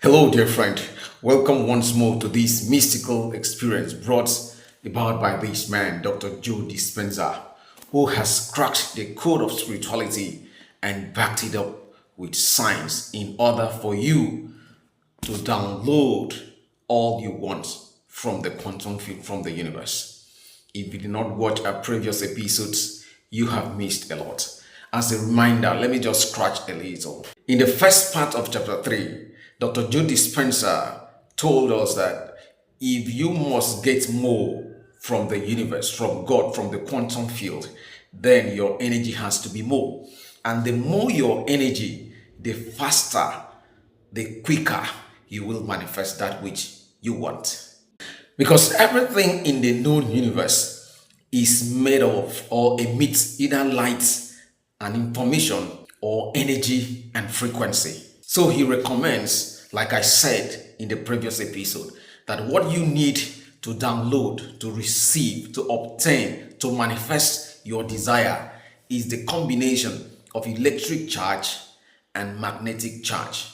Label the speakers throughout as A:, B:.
A: Hello, dear friend. Welcome once more to this mystical experience brought about by this man, Dr. Joe Dispenza, who has cracked the code of spirituality and backed it up with science in order for you to download all you want from the quantum field, from the universe. If you did not watch our previous episodes, you have missed a lot. As a reminder, let me just scratch a little. In the first part of chapter 3, Dr. Joe Dispenza told us that if you must get more from the universe, from God, from the quantum field, then your energy has to be more. And the more your energy, the faster, the quicker you will manifest that which you want. Because everything in the known universe is made of or emits either light and information or energy and frequency. So he recommends, like I said in the previous episode, that what you need to download, to receive, to obtain, to manifest your desire is the combination of electric charge and magnetic charge.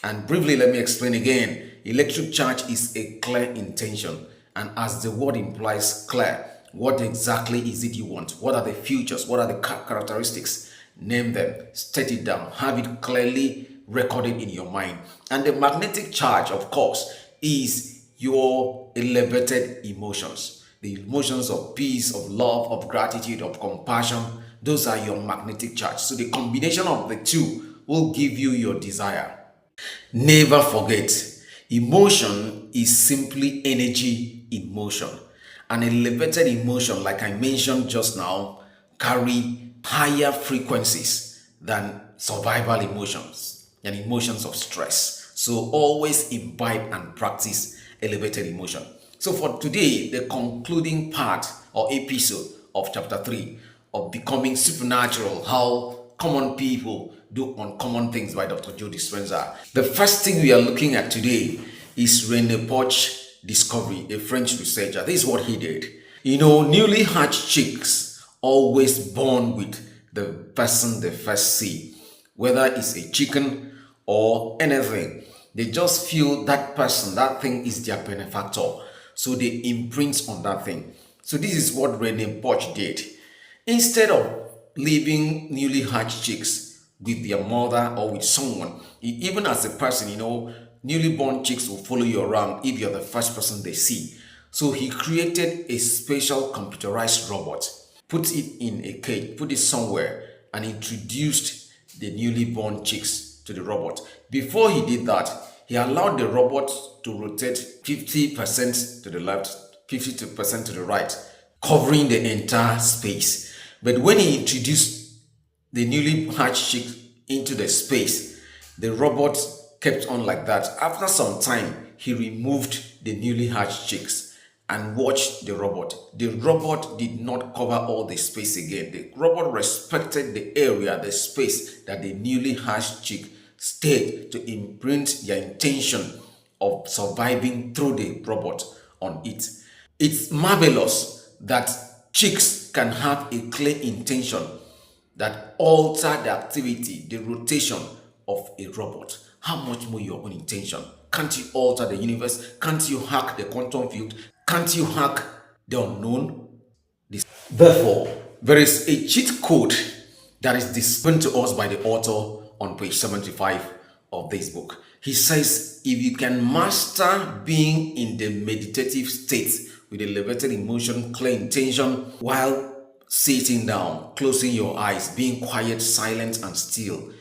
A: And briefly, let me explain again. Electric charge is a clear intention. And as the word implies, clear, what exactly is it you want? What are the features? What are the characteristics? Name them, state it down, have it clearly recorded in your mind. And the magnetic charge, of course, is your elevated emotions. The emotions of peace, of love, of gratitude, of compassion. Those are your magnetic charge. So the combination of the two will give you your desire. Never forget, emotion is simply energy in motion. An elevated emotion, like I mentioned just now, carry higher frequencies than survival emotions and emotions of stress. So always imbibe and practice elevated emotion. So for today, the concluding part or episode of chapter 3 of Becoming Supernatural, how common people do uncommon things by Dr. Joe Dispenza. The first thing we are looking at today is René Poch's discovery, a French researcher. This is what he did. Newly hatched chicks always born with the person they first see, whether it's a chicken or anything. They just feel that person, that thing is their benefactor. So they imprint on that thing. So this is what René Poch did. Instead of leaving newly hatched chicks with their mother or with someone, even as a person, newly born chicks will follow you around if you're the first person they see. So he created a special computerized robot, put it in a cage, put it somewhere, and introduced the newly born chicks to the robot. Before he did that, he allowed the robot to rotate 50% to the left, 50% to the right, covering the entire space. But when he introduced the newly hatched chick into the space, the robot kept on like that. After some time, he removed the newly hatched chicks and watched the robot. The robot did not cover all the space again. The robot respected the area, the space that the newly hatched chick stayed to imprint their intention of surviving through the robot on it. It's marvelous that chicks can have a clear intention that alter the activity, the rotation of a robot. How much more your own intention? Can't you alter the universe? Can't you hack the quantum field? Can't you hack the unknown? Therefore, there is a cheat code that is dispensed to us by the author on page 75 of this book. He says, if you can master being in the meditative state with elevated emotion, clear intention, while sitting down, closing your eyes, being quiet, silent, and still,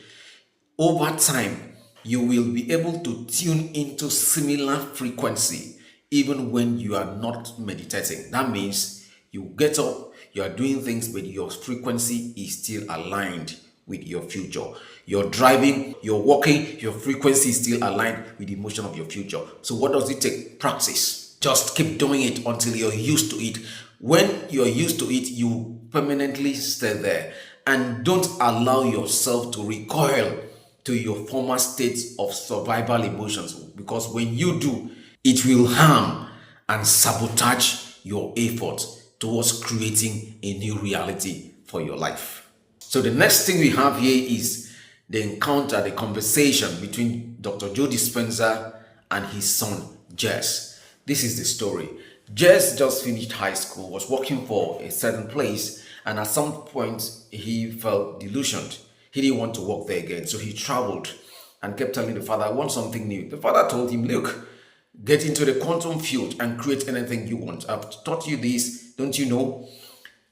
A: over time, you will be able to tune into similar frequency even when you are not meditating. That means you get up, you are doing things, but your frequency is still aligned with your future. You're driving, you're walking, your frequency is still aligned with the motion of your future. So what does it take? Practice. Just keep doing it until you're used to it. When you're used to it, you permanently stay there. And don't allow yourself to recoil to your former states of survival emotions, because when you do, it will harm and sabotage your effort towards creating a new reality for your life. So the next thing we have here is They encountered a conversation between Dr. Joe Dispenza and his son Jess. This is the story. Jess just finished high school, was working for a certain place, and at some point he felt delusioned. He didn't want to work there again, so he traveled and kept telling the father, I want something new. The father told him, look, get into the quantum field and create anything you want. I've taught you this, don't you know?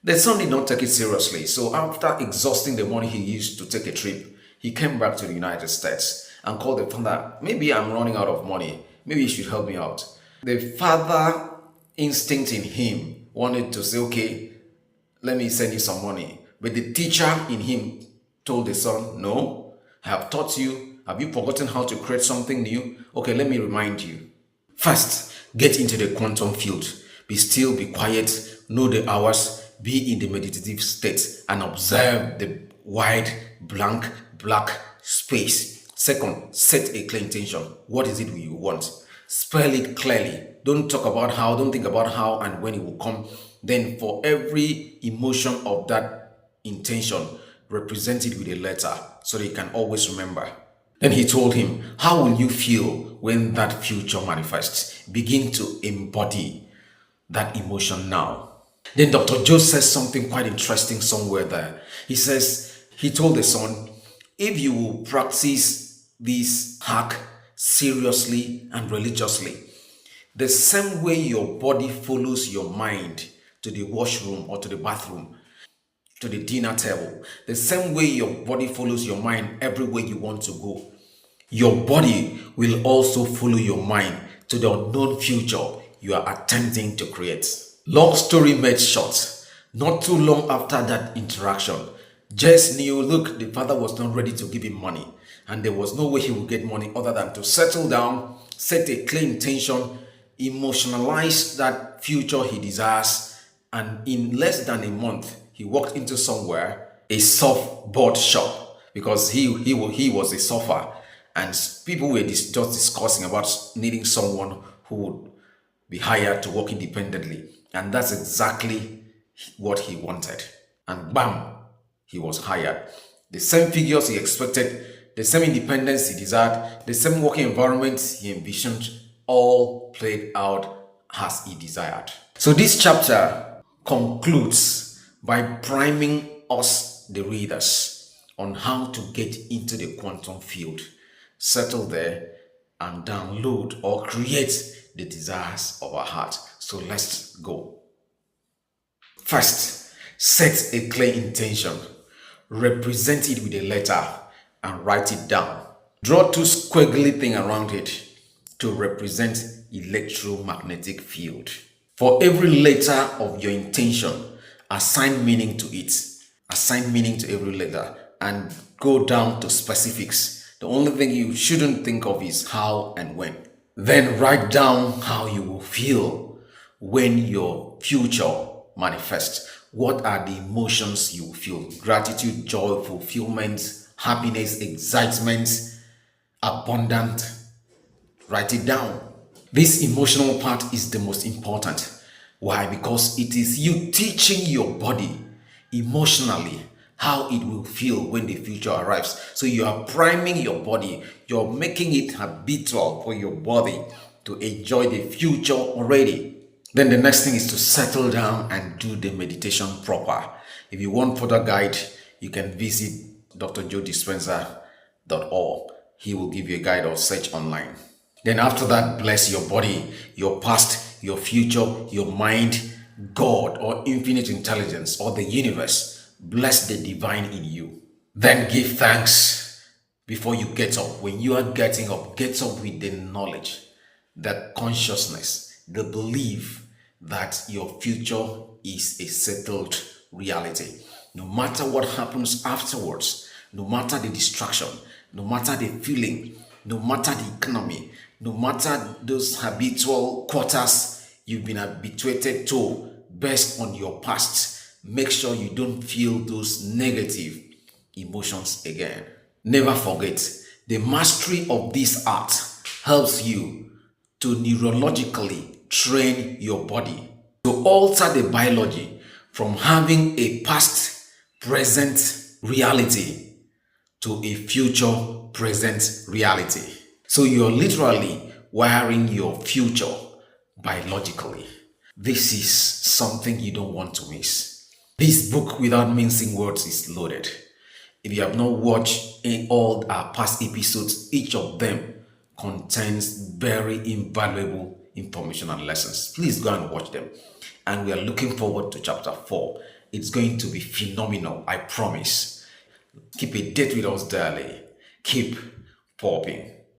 A: The son did not take it seriously. So after exhausting the money he used to take a trip, he came back to the United States and called the father, maybe I'm running out of money. Maybe you should help me out. The father instinct in him wanted to say, okay, let me send you some money. But the teacher in him told the son, no, I have taught you. Have you forgotten how to create something new? Okay, let me remind you. First, get into the quantum field. Be still, be quiet, know the hours, be in the meditative state and observe the wide, blank, black space. Second, set a clear intention. What is it you want? Spell it clearly. Don't talk about how, don't think about how and when it will come. Then for every emotion of that intention, represent it with a letter so that you can always remember. Then he told him, how will you feel when that future manifests? Begin to embody that emotion now. Then Dr. Joe says something quite interesting somewhere there. He says, he told the son, if you will practice this hack seriously and religiously, the same way your body follows your mind to the washroom or to the bathroom, to the dinner table, the same way your body follows your mind everywhere you want to go, your body will also follow your mind to the unknown future you are attempting to create. Long story made short, not too long after that interaction, Jess knew, look, the father was not ready to give him money, and there was no way he would get money other than to settle down, set a clear intention, emotionalize that future he desires, and in less than a month, he walked into somewhere, a surfboard shop, because he was a surfer, and people were just discussing about needing someone who would be hired to work independently. And that's exactly what he wanted. And bam, he was hired. The same figures he expected, the same independence he desired, the same working environment he envisioned, all played out as he desired. So this chapter concludes by priming us, the readers, on how to get into the quantum field, settle there, and download or create the desires of our heart. So let's go. First, set a clear intention. Represent it with a letter and write it down. Draw two squiggly things around it to represent electromagnetic field. For every letter of your intention, assign meaning to it. Assign meaning to every letter and go down to specifics. The only thing you shouldn't think of is how and when. Then write down how you will feel when your future manifests. What are the emotions you will feel? Gratitude, joy, fulfillment, happiness, excitement, abundant. Write it down. This emotional part is the most important. Why? Because it is you teaching your body emotionally how it will feel when the future arrives. So you are priming your body. You're making it habitual for your body to enjoy the future already. Then the next thing is to settle down and do the meditation proper. If you want further guide, you can visit drjoedispenza.org. He will give you a guide or search online. Then after that, bless your body, your past, your future, your mind, God or infinite intelligence or the universe. Bless the divine in you. Then give thanks before you get up. When you are getting up, get up with the knowledge, the consciousness, the belief that your future is a settled reality. No matter what happens afterwards, no matter the distraction, no matter the feeling, no matter the economy, no matter those habitual quarters you've been habituated to based on your past, make sure you don't feel those negative emotions again. Never forget, the mastery of this art helps you to neurologically train your body to alter the biology from having a past present reality to a future present reality. So you're literally wiring your future biologically. This is something you don't want to miss. This book, without mincing words, is loaded. If you have not watched all our past episodes, each of them contains very invaluable information and lessons. Please go and watch them. And we are looking forward to chapter 4. It's going to be phenomenal, I promise. Keep a date with us daily. Keep popping.